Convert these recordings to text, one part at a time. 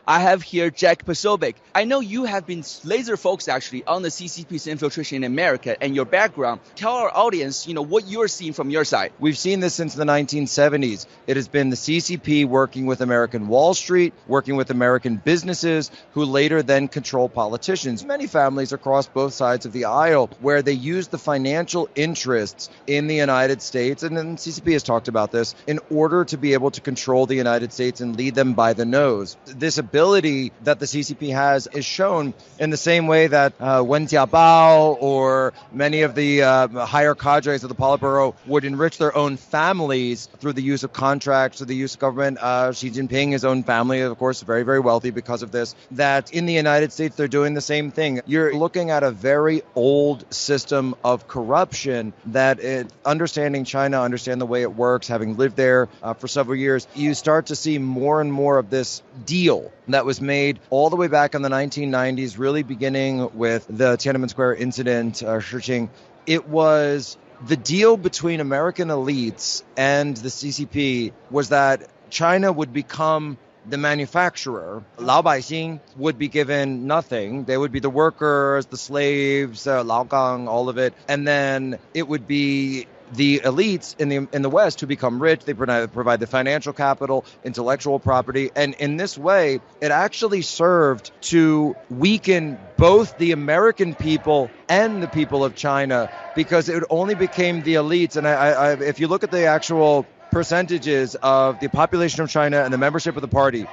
I have here Jack Posobiec. I know you have been laser focused actually on the CCP's infiltration in America and your background. Tell our audience, what you're seeing from your side. We've seen this since the 1970s. It has been the CCP working with American Wall Street, working with American businesses who later then control politicians. Many families across both sides of the aisle where they use the financial interests in the United States, and then CCP has talked about this, in order to be able to control the United States and lead them by the nose. This ability that the CCP has is shown in the same way that Wen Jiabao or many of the higher cadres of the Politburo would enrich their own families through the use of contracts, through the use of government. Xi Jinping, his own family, of course, very, very wealthy because of this. That in the United States, they're doing the same thing. You're looking at a very old system of corruption that, understanding China, understand the way it works, having lived there for several years, you start to see more and more of this deal that was made all the way back in the 1990s, really beginning with the Tiananmen Square incident, Shiqing. It was the deal between American elites and the CCP was that China would become the manufacturer. 老百姓 would be given nothing. They would be the workers, the slaves, 劳工, all of it. And then it would be the elites in the West who become rich. They provide the financial capital, intellectual property. And in this way, it actually served to weaken both the American people and the people of China, because it only became the elites. And if you look at the actual percentages of the population of China and the membership of the party,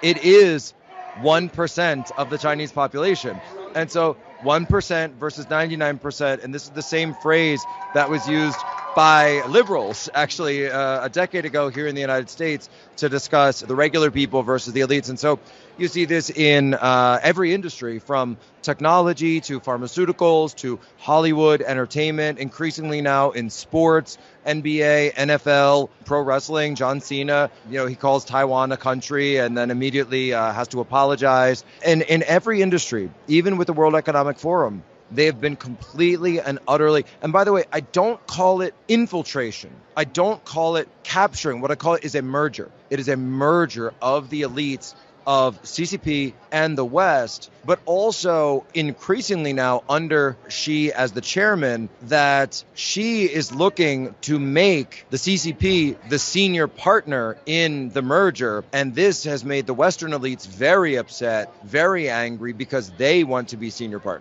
it is 1% of the Chinese population. And so 1% versus 99%, and this is the same phrase that was used by liberals actually a decade ago here in the United States to discuss the regular people versus the elites. And so you see this in every industry, from technology to pharmaceuticals to Hollywood, entertainment, increasingly now in sports, NBA, NFL, pro wrestling. John Cena, he calls Taiwan a country and then immediately has to apologize. And in every industry, even with the World Economic Forum, they have been completely and utterly, and by the way, I don't call it infiltration. I don't call it capturing. What I call it is a merger. It is a merger of the elites of CCP and the West, but also increasingly now under Xi as the chairman, that Xi is looking to make the CCP the senior partner in the merger. And this has made the Western elites very upset, very angry, because they want to be senior partners.